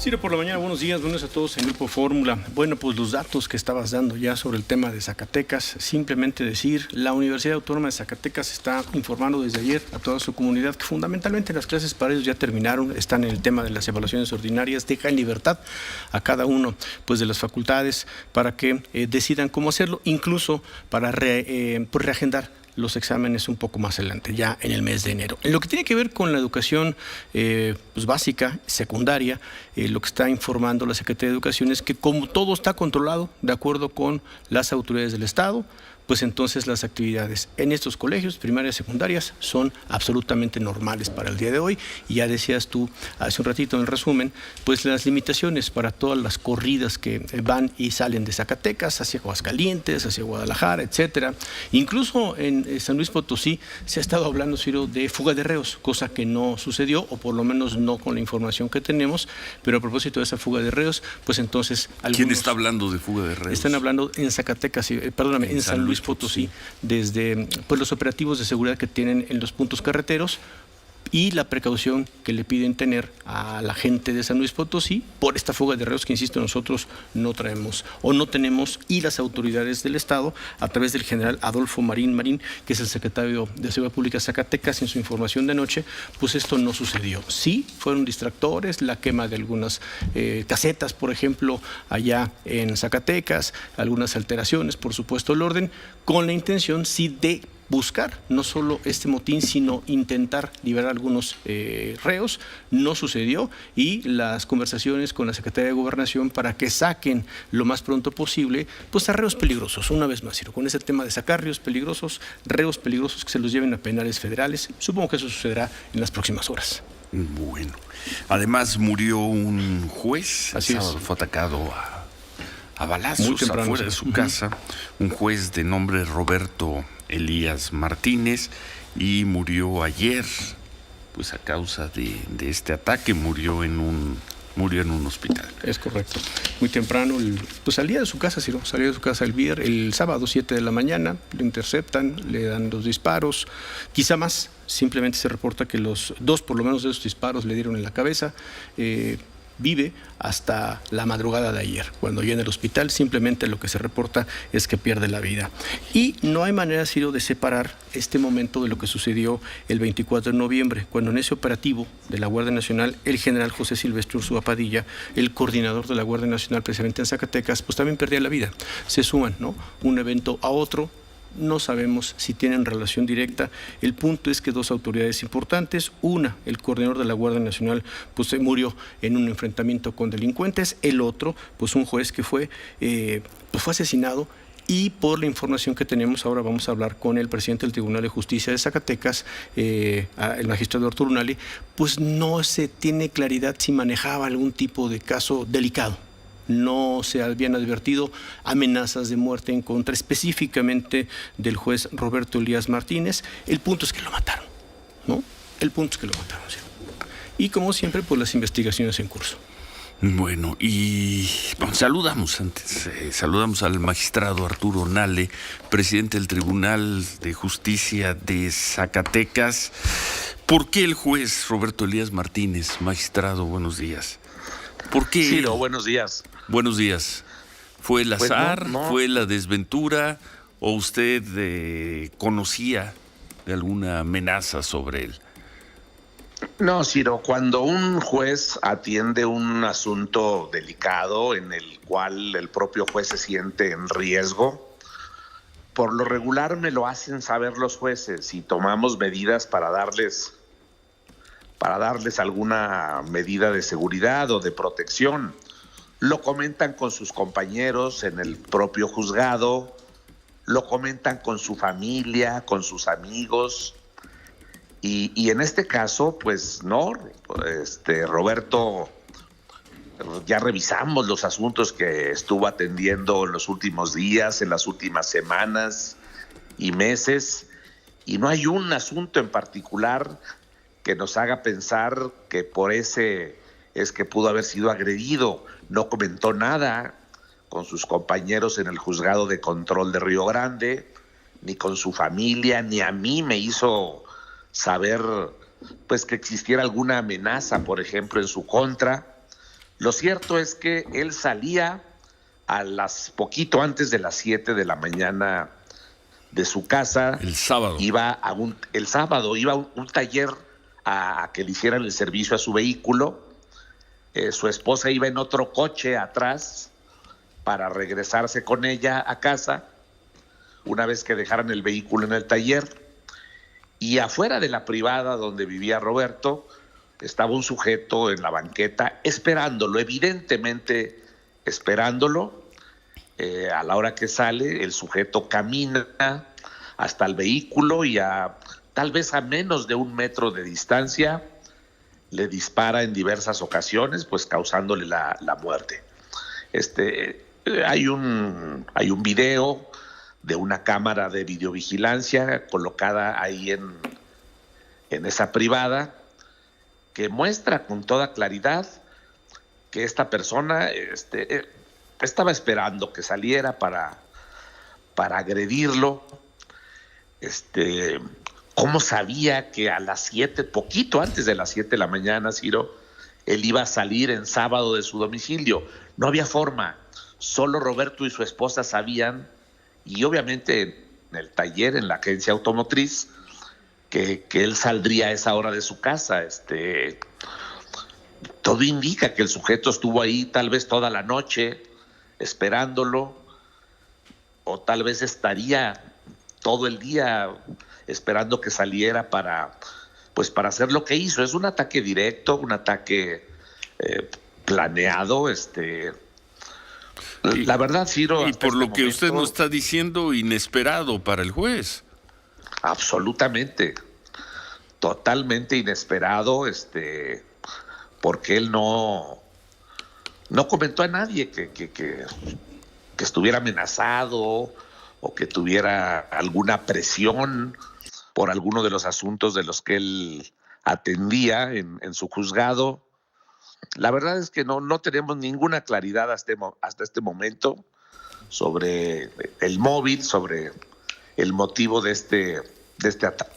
Ciro, por la mañana, buenos días, buenos a todos en Grupo Fórmula. Bueno, pues los datos que estabas dando ya sobre el tema de Zacatecas, simplemente decir, la Universidad Autónoma de Zacatecas está informando desde ayer a toda su comunidad que fundamentalmente las clases para ellos ya terminaron, están en el tema de las evaluaciones ordinarias, deja en libertad a cada uno pues de las facultades para que decidan cómo hacerlo, incluso para reagendar los exámenes un poco más adelante, ya en el mes de enero. En lo que tiene que ver con la educación pues básica, secundaria, lo que está informando la Secretaría de Educación es que como todo está controlado de acuerdo con las autoridades del Estado, pues entonces las actividades en estos colegios, primarias y secundarias, son absolutamente normales para el día de hoy. Y ya decías tú hace un ratito en el resumen, pues las limitaciones para todas las corridas que van y salen de Zacatecas hacia Aguascalientes, hacia Guadalajara, etcétera. Incluso en San Luis Potosí se ha estado hablando, Ciro, de fuga de reos, cosa que no sucedió, o por lo menos no con la información que tenemos. Pero a propósito de esa fuga de reos, pues entonces ¿Quién está hablando de fuga de reos? Están hablando en Zacatecas, perdóname, en San Luis Potosí, desde pues, los operativos de seguridad que tienen en los puntos carreteros y la precaución que le piden tener a la gente de San Luis Potosí por esta fuga de reos que, insisto, nosotros no traemos o no tenemos, y las autoridades del Estado, a través del general Adolfo Marín, que es el secretario de Seguridad Pública de Zacatecas, en su información de anoche, pues esto no sucedió. Sí, fueron distractores, la quema de algunas casetas, por ejemplo, allá en Zacatecas, algunas alteraciones, por supuesto, el orden, con la intención, sí, de buscar no solo este motín, sino intentar liberar algunos reos. No sucedió, y las conversaciones con la Secretaría de Gobernación para que saquen lo más pronto posible pues a reos peligrosos, una vez más, Ciro, con ese tema de sacar reos peligrosos que se los lleven a penales federales. Supongo que eso sucederá en las próximas horas. Bueno, además murió un juez, así sábado es. Fue atacado a balazos afuera de su casa, un juez de nombre Roberto Elías Martínez, y murió ayer, pues a causa de este ataque, murió en un hospital. Es correcto. Muy temprano, pues salía de su casa, Ciro, salió de su casa el sábado 7 de la mañana, lo interceptan, le dan los disparos, quizá más, simplemente se reporta que los dos, por lo menos, de esos disparos le dieron en la cabeza. Vive hasta la madrugada de ayer. Cuando llega al hospital, simplemente lo que se reporta es que pierde la vida. Y no hay manera, Ciro, de separar este momento de lo que sucedió el 24 de noviembre, cuando en ese operativo de la Guardia Nacional, el general José Silvestre Ursúa Padilla, el coordinador de la Guardia Nacional precisamente en Zacatecas, pues también perdía la vida. Se suman, ¿no?, un evento a otro. No sabemos si tienen relación directa. El punto es que dos autoridades importantes, una, el coordinador de la Guardia Nacional, pues se murió en un enfrentamiento con delincuentes, el otro, pues un juez que fue asesinado. Y por la información que tenemos, ahora vamos a hablar con el presidente del Tribunal de Justicia de Zacatecas, el magistrado Arturo Unali, pues no se tiene claridad si manejaba algún tipo de caso delicado. No se habían advertido amenazas de muerte en contra específicamente del juez Roberto Elías Martínez. El punto es que lo mataron, ¿no? El punto es que lo mataron, ¿sí? Y como siempre, pues las investigaciones en curso. Bueno, y saludamos al magistrado Arturo Unali, presidente del Tribunal de Justicia de Zacatecas. ¿Por qué el juez Roberto Elías Martínez? Magistrado, buenos días. ¿Por qué? Sí, buenos días. Buenos días. ¿Fue el azar? No. ¿Fue la desventura? ¿O usted conocía de alguna amenaza sobre él? No, Ciro, cuando un juez atiende un asunto delicado en el cual el propio juez se siente en riesgo, por lo regular me lo hacen saber los jueces y tomamos medidas para darles alguna medida de seguridad o de protección. Lo comentan con sus compañeros en el propio juzgado, lo comentan con su familia, con sus amigos, y en este caso, pues no, Roberto, ya revisamos los asuntos que estuvo atendiendo en los últimos días, en las últimas semanas y meses, y no hay un asunto en particular que nos haga pensar que por ese es que pudo haber sido agredido. No comentó nada con sus compañeros en el juzgado de control de Río Grande, ni con su familia, ni a mí me hizo saber pues que existiera alguna amenaza, por ejemplo, en su contra. Lo cierto es que él salía a las poquito antes de las 7 de la mañana de su casa. El sábado. El sábado iba a un taller a que le hicieran el servicio a su vehículo. Su esposa iba en otro coche atrás para regresarse con ella a casa una vez que dejaran el vehículo en el taller. Y afuera de la privada donde vivía Roberto estaba un sujeto en la banqueta esperándolo, evidentemente esperándolo. A la hora que sale, el sujeto camina hasta el vehículo y tal vez a menos de 1 metro de distancia le dispara en diversas ocasiones, pues causándole la muerte. Hay un video de una cámara de videovigilancia colocada ahí en esa privada que muestra con toda claridad que esta persona estaba esperando que saliera para agredirlo. ¿Cómo sabía que a las 7, poquito antes de las 7 de la mañana, Ciro, él iba a salir en sábado de su domicilio? No había forma. Solo Roberto y su esposa sabían, y obviamente en el taller, en la agencia automotriz, que él saldría a esa hora de su casa. Todo indica que el sujeto estuvo ahí tal vez toda la noche esperándolo, o tal vez estaría todo el día esperando que saliera para hacer lo que hizo. Es un ataque directo, un ataque planeado. La verdad, Ciro, y por lo que usted nos está diciendo, inesperado para el juez. Absolutamente, totalmente inesperado, porque él no comentó a nadie que estuviera amenazado o que tuviera alguna presión por alguno de los asuntos de los que él atendía en su juzgado. La verdad es que no tenemos ninguna claridad hasta este momento sobre el móvil, sobre el motivo de este ataque.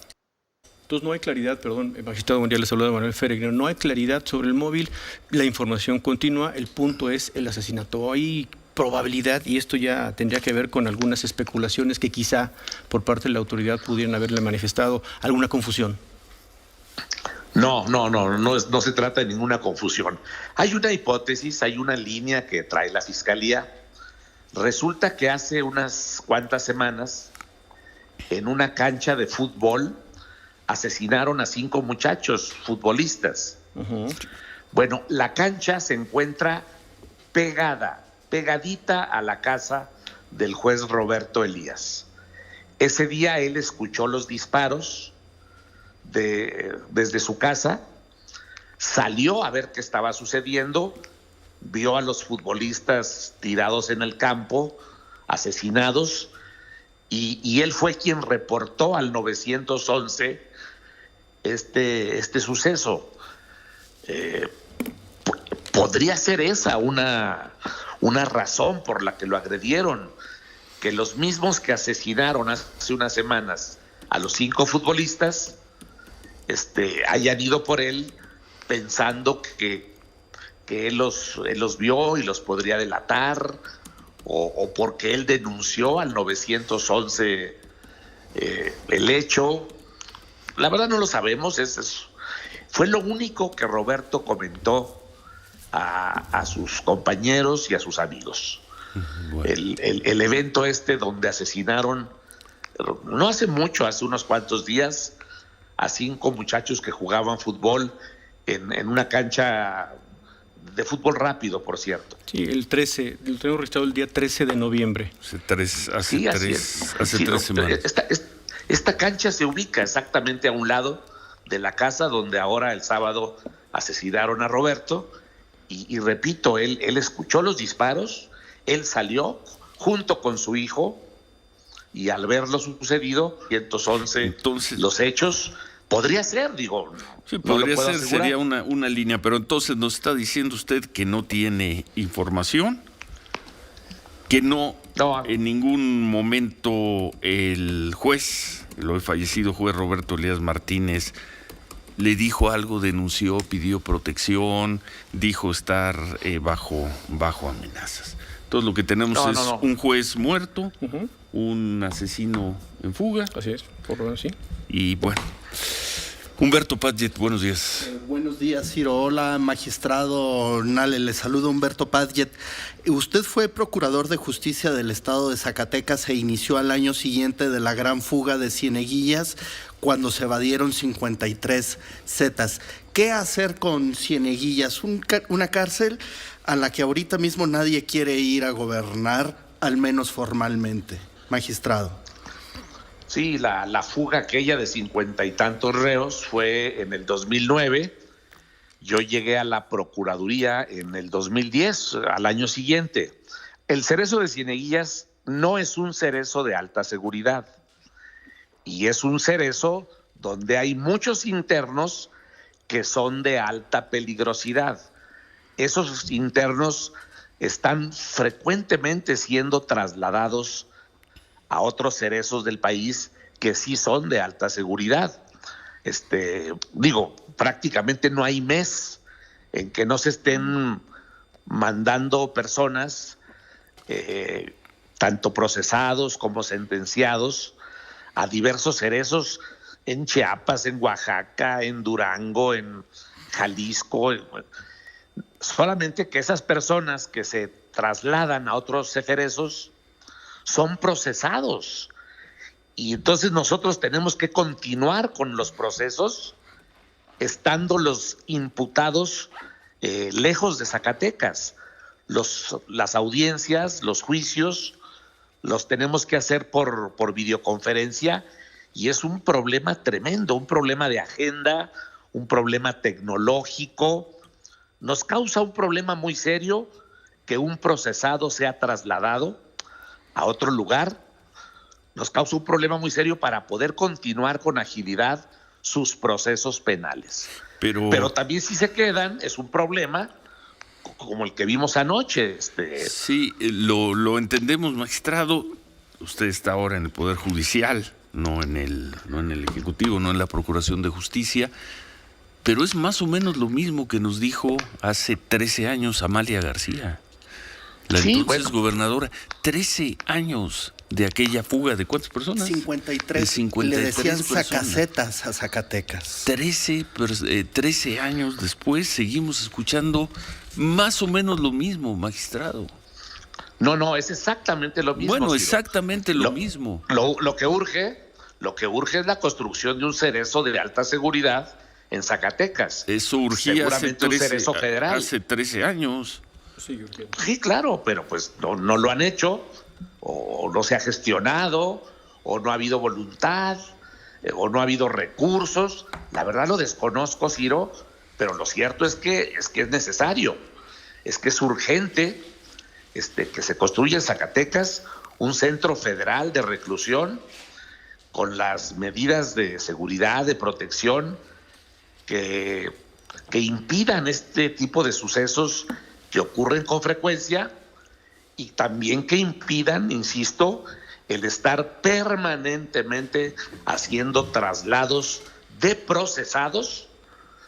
Entonces no hay claridad, perdón, magistrado, buen día, le saluda Manuel Feregrino, no hay claridad sobre el móvil, la información continua, el punto es el asesinato. Hay probabilidad, y esto ya tendría que ver con algunas especulaciones que quizá por parte de la autoridad pudieran haberle manifestado alguna confusión. No se trata de ninguna confusión. Hay una hipótesis, hay una línea que trae la Fiscalía. Resulta que hace unas cuantas semanas, en una cancha de fútbol, asesinaron a 5 muchachos futbolistas. Uh-huh. Bueno, la cancha se encuentra pegadita a la casa del juez Roberto Elías. Ese día él escuchó los disparos desde su casa, salió a ver qué estaba sucediendo, vio a los futbolistas tirados en el campo, asesinados, y él fue quien reportó al 911 este suceso. Podría ser esa una razón por la que lo agredieron, que los mismos que asesinaron hace unas semanas a los 5 futbolistas hayan ido por él pensando que él los vio y los podría delatar, o porque él denunció al 911 el hecho. La verdad no lo sabemos. Fue lo único que Roberto comentó a sus compañeros y a sus amigos. Bueno. El evento donde asesinaron, no hace mucho, hace unos cuantos días, a 5 muchachos que jugaban fútbol en una cancha de fútbol rápido, por cierto. Sí, lo tenemos registrado el día 13 de noviembre. Hace 3 semanas. Esta cancha se ubica exactamente a un lado de la casa donde ahora el sábado asesinaron a Roberto. Y repito, él escuchó los disparos, él salió junto con su hijo, y al ver lo sucedido, 111, entonces, los hechos, podría ser, digo. Sí, podría ser, sería una línea, pero entonces nos está diciendo usted que no tiene información, que no en ningún momento el juez, el hoy fallecido juez Roberto Elías Martínez, le dijo algo, denunció, pidió protección, dijo estar bajo amenazas. Entonces lo que tenemos un juez muerto, un asesino en fuga. Así es, por lo menos sí. Y bueno, Humberto Padgett, buenos días. Buenos días, Ciro. Hola, magistrado Nale, le saluda Humberto Padgett. Usted fue procurador de justicia del estado de Zacatecas e inició al año siguiente de la gran fuga de Cieneguillas, cuando se evadieron 53 zetas. ¿Qué hacer con Cieneguillas? Una cárcel a la que ahorita mismo nadie quiere ir a gobernar, al menos formalmente. Magistrado. Sí, la fuga aquella de 50 y tantos reos fue en el 2009. Yo llegué a la Procuraduría en el 2010, al año siguiente. El cerezo de Cieneguillas no es un cerezo de alta seguridad y es un cerezo donde hay muchos internos que son de alta peligrosidad. Esos internos están frecuentemente siendo trasladados a otros cerezos del país que sí son de alta seguridad. Prácticamente no hay mes en que no se estén mandando personas, tanto procesados como sentenciados, a diversos cerezos en Chiapas, en Oaxaca, en Durango, en Jalisco. Solamente que esas personas que se trasladan a otros cerezos son procesados. Y entonces nosotros tenemos que continuar con los procesos estando los imputados lejos de Zacatecas. Las audiencias, los juicios, los tenemos que hacer por videoconferencia y es un problema tremendo, un problema de agenda, un problema tecnológico. Nos causa un problema muy serio que un procesado sea trasladado a otro lugar. Nos causa un problema muy serio para poder continuar con agilidad sus procesos penales. Pero también si se quedan, es un problema como el que vimos anoche. Sí, lo entendemos, magistrado. Usted está ahora en el Poder Judicial, no en el Ejecutivo, no en la Procuración de Justicia, pero es más o menos lo mismo que nos dijo hace 13 años Amalia García, la entonces gobernadora. 13 años de aquella fuga. ¿De cuántas personas? 53. De 53 le decían personas. sacacetas a Zacatecas. 13 años después seguimos escuchando más o menos lo mismo, magistrado. No, es exactamente lo mismo. Bueno, Ciro. exactamente lo mismo. Lo que urge es la construcción de un cerezo de alta seguridad en Zacatecas. Eso urgía hace 13 años. Sí, claro, pero pues no lo han hecho, o no se ha gestionado, o no ha habido voluntad, o no ha habido recursos. La verdad lo desconozco, Ciro, pero lo cierto es que es necesario, es que es urgente que se construya en Zacatecas un centro federal de reclusión con las medidas de seguridad, de protección que impidan este tipo de sucesos que ocurren con frecuencia y también que impidan, insisto, el estar permanentemente haciendo traslados de procesados.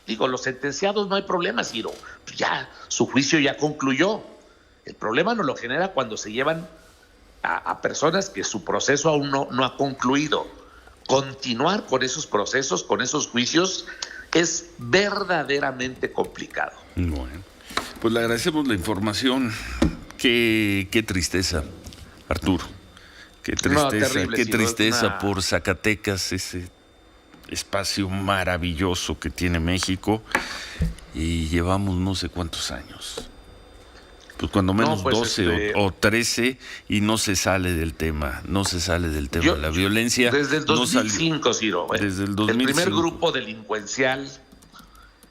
Digo, los sentenciados no hay problema, Ciro, ya su juicio ya concluyó. El problema nos lo genera cuando se llevan a personas que su proceso aún no ha concluido. Continuar con esos procesos, con esos juicios, es verdaderamente complicado. Bueno, pues le agradecemos la información. Qué tristeza, Arturo. Qué tristeza por Zacatecas, ese espacio maravilloso que tiene México, y llevamos no sé cuántos años. Pues cuando menos 12 o 13 y no se sale del tema, de la violencia. Desde el 2005, Ciro. Desde el 2005. El primer grupo delincuencial,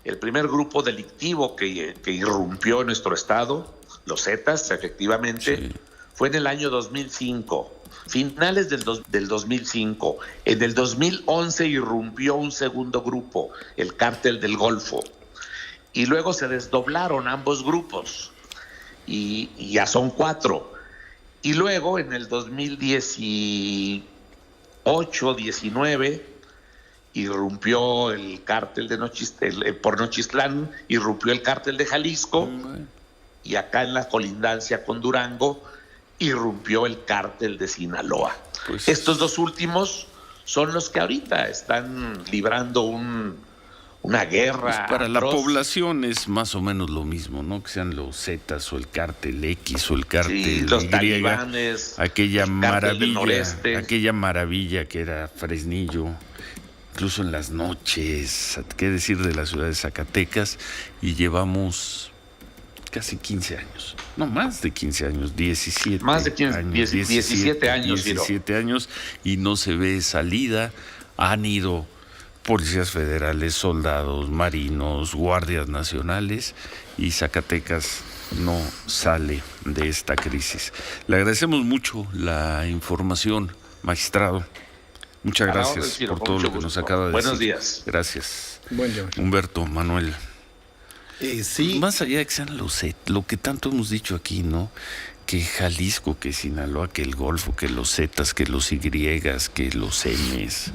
el primer grupo delictivo que irrumpió en nuestro estado, los Zetas, efectivamente, sí, fue en el año 2005, finales del 2005. En el 2011 irrumpió un segundo grupo, el Cártel del Golfo, y luego se desdoblaron ambos grupos. Y ya son 4. Y luego en el 2018, 19, irrumpió el cártel de por Nochistlán, irrumpió el cártel de Jalisco, y acá en la colindancia con Durango irrumpió el cártel de Sinaloa. Pues estos dos últimos son los que ahorita están librando una guerra. Pues para la atroz. población es más o menos lo mismo, ¿no? Que sean los Zetas o el cártel X o el cártel Sí, los Y, talibanes, aquella el cártel del noreste. maravilla que era Fresnillo, incluso en las noches, qué decir de la ciudad de Zacatecas, y llevamos casi 15 años, no más de 15 años, 17 Más de 15, años, 17 años, Ciro. 17 años, y no se ve salida. Han ido policías federales, soldados, marinos, guardias nacionales, y Zacatecas no sale de esta crisis. Le agradecemos mucho la información, magistrado. Muchas gracias por todo lo que nos acaba de decir. Buenos días. Gracias. Buen día. Humberto, Manuel. Sí. Más allá de que sean los lo que tanto hemos dicho aquí, ¿no? Que Jalisco, que Sinaloa, que el Golfo, que los Zetas, que los Y, que los M's.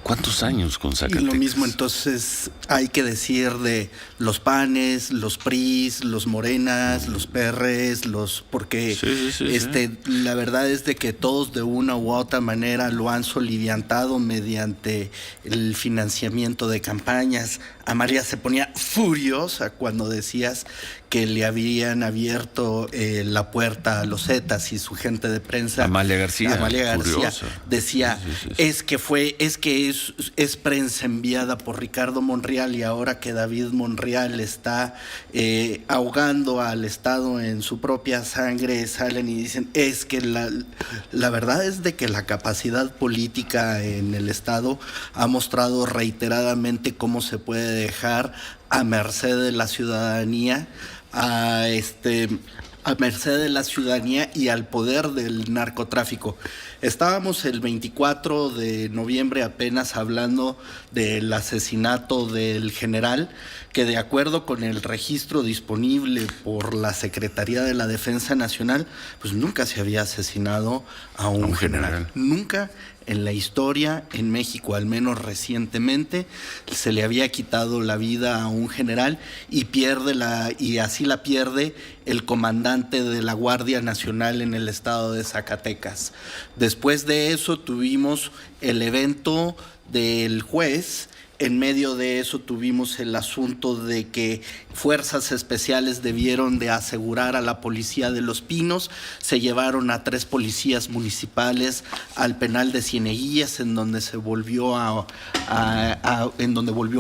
¿Cuántos años con Zacatecas? Y lo mismo entonces hay que decir de los PANes, los PRIs, los Morenas, los PRs, porque la verdad es de que todos de una u otra manera lo han soliviantado mediante el financiamiento de campañas. Amalia se ponía furiosa cuando decías que le habían abierto la puerta a los Zetas y su gente de prensa. Amalia García furiosa. Decía, es que es prensa enviada por Ricardo Monreal, y ahora que David Monreal está ahogando al Estado en su propia sangre, salen y dicen, es que la verdad es de que la capacidad política en el Estado ha mostrado reiteradamente cómo se puede dejar a merced de la ciudadanía, a merced de la ciudadanía y al poder del narcotráfico. Estábamos el 24 de noviembre apenas hablando del asesinato del general, que de acuerdo con el registro disponible por la Secretaría de la Defensa Nacional, pues nunca se había asesinado a un general. Nunca en la historia, en México, al menos recientemente, se le había quitado la vida a un general, y así la pierde el comandante de la Guardia Nacional en el estado de Zacatecas. Después de eso tuvimos el evento del juez. En medio de eso tuvimos el asunto de que fuerzas especiales debieron de asegurar a la policía de Los Pinos. Se llevaron a 3 policías municipales al penal de Cieneguillas, en donde volvió a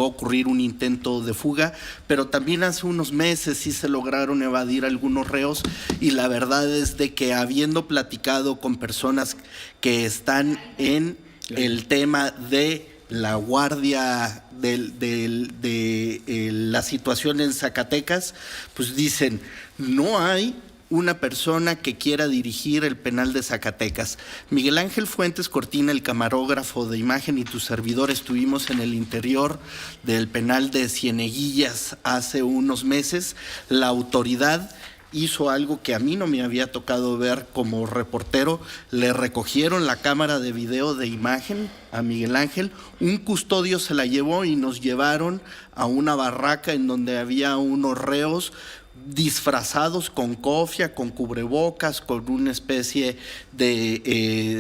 ocurrir un intento de fuga. Pero también hace unos meses sí se lograron evadir algunos reos, y la verdad es de que, habiendo platicado con personas que están en el tema de la guardia de la situación en Zacatecas, pues dicen, no hay una persona que quiera dirigir el penal de Zacatecas. Miguel Ángel Fuentes Cortina, el camarógrafo de imagen, y tu servidor estuvimos en el interior del penal de Cieneguillas hace unos meses. La autoridad hizo algo que a mí no me había tocado ver como reportero. Le recogieron la cámara de video de imagen a Miguel Ángel, un custodio se la llevó y nos llevaron a una barraca en donde había unos reos disfrazados con cofia, con cubrebocas, con una especie de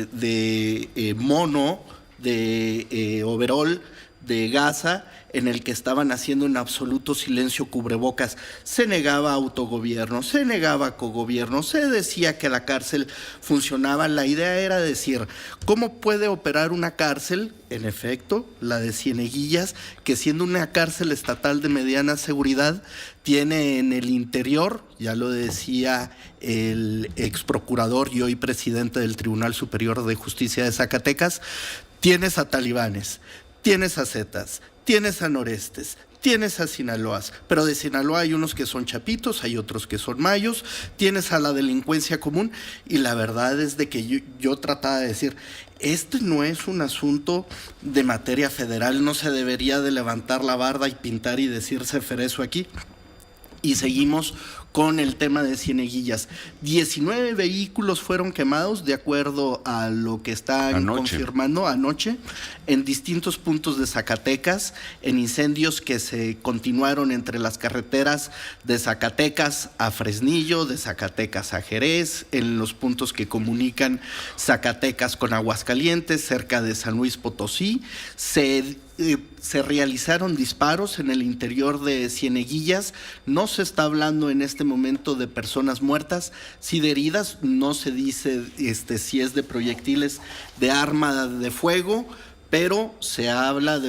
mono, de overol de gasa, en el que estaban haciendo en absoluto silencio cubrebocas. Se negaba autogobierno, se negaba cogobierno, se decía que la cárcel funcionaba. La idea era decir, ¿cómo puede operar una cárcel? En efecto, la de Cieneguillas, que siendo una cárcel estatal de mediana seguridad, tiene en el interior, ya lo decía el ex procurador y hoy presidente del Tribunal Superior de Justicia de Zacatecas, tienes a talibanes, tienes a zetas, tienes a norestes, tienes a Sinaloas, pero de Sinaloa hay unos que son chapitos, hay otros que son mayos, tienes a la delincuencia común, y la verdad es de que yo trataba de decir, este no es un asunto de materia federal, no se debería de levantar la barda y pintar y decirse ferezo aquí. Y seguimos con el tema de Cieneguillas. 19 vehículos fueron quemados, de acuerdo a lo que están confirmando anoche, en distintos puntos de Zacatecas, en incendios que se continuaron entre las carreteras de Zacatecas a Fresnillo, de Zacatecas a Jerez, en los puntos que comunican Zacatecas con Aguascalientes, cerca de San Luis Potosí. Se realizaron disparos en el interior de Cieneguillas. No se está hablando en este momento de personas muertas, sí de heridas. No se dice si es de proyectiles de arma de fuego, pero se habla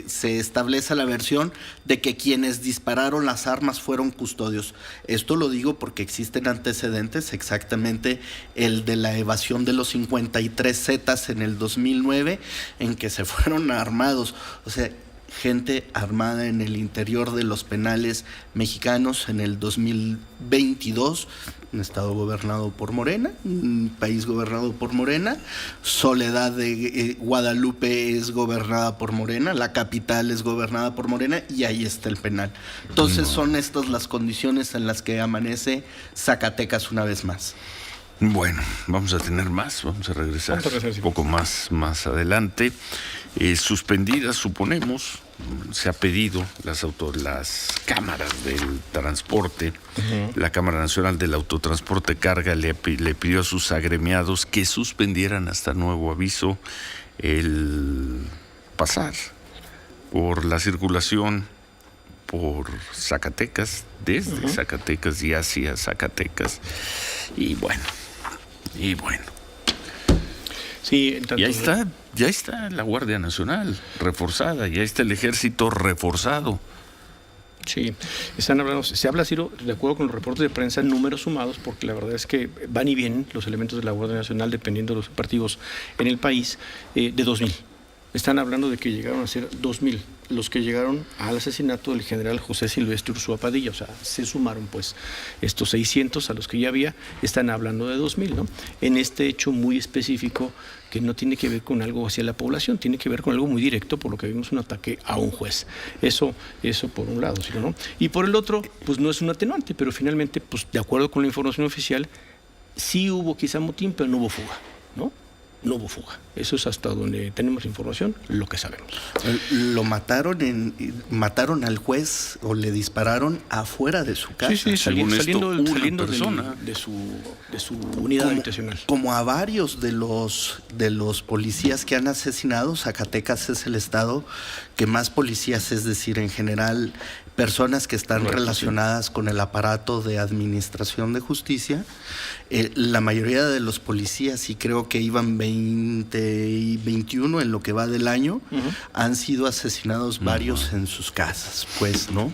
se establece la versión de que quienes dispararon las armas fueron custodios. Esto lo digo porque existen antecedentes, exactamente el de la evasión de los 53 Zetas en el 2009, en que se fueron armados, o sea, gente armada en el interior de los penales mexicanos en el 2022, un estado gobernado por Morena, un país gobernado por Morena. Soledad de Guadalupe es gobernada por Morena, la capital es gobernada por Morena y ahí está el penal. Entonces son estas las condiciones en las que amanece Zacatecas una vez más. Bueno, vamos a tener más, vamos a regresar un poco más adelante. Suspendidas, suponemos, se ha pedido las cámaras del transporte, la Cámara Nacional del Autotransporte Carga le pidió a sus agremiados que suspendieran hasta nuevo aviso el pasar por la circulación por Zacatecas, desde Zacatecas y hacia Zacatecas. Y bueno. Sí, ya está la Guardia Nacional reforzada, ya está el Ejército reforzado. Sí, se habla, Ciro, de acuerdo con los reportes de prensa, números sumados, porque la verdad es que van y vienen los elementos de la Guardia Nacional, dependiendo de los operativos en el país, de 2,000. Están hablando de que llegaron a ser 2,000 los que llegaron al asesinato del general José Silvestre Ursúa Padilla. O sea, se sumaron pues estos 600 a los que ya había, están hablando de 2,000, ¿no? En este hecho muy específico que no tiene que ver con algo hacia la población, tiene que ver con algo muy directo, por lo que vimos un ataque a un juez. Eso por un lado, ¿sí, no? Y por el otro, pues no es un atenuante, pero finalmente, pues de acuerdo con la información oficial, sí hubo quizá motín, pero no hubo fuga, ¿no? No hubo fuga. Eso es hasta donde tenemos información, lo que sabemos. Lo mataron al juez o le dispararon afuera de su casa. Sí, saliendo de su unidad habitacional. Como a varios de los policías que han asesinado, Zacatecas es el estado que más policías, es decir, en general, personas que están relacionadas con el aparato de administración de justicia. La mayoría de los policías, y creo que iban 20 y 21 en lo que va del año, han sido asesinados varios en sus casas, pues, ¿no?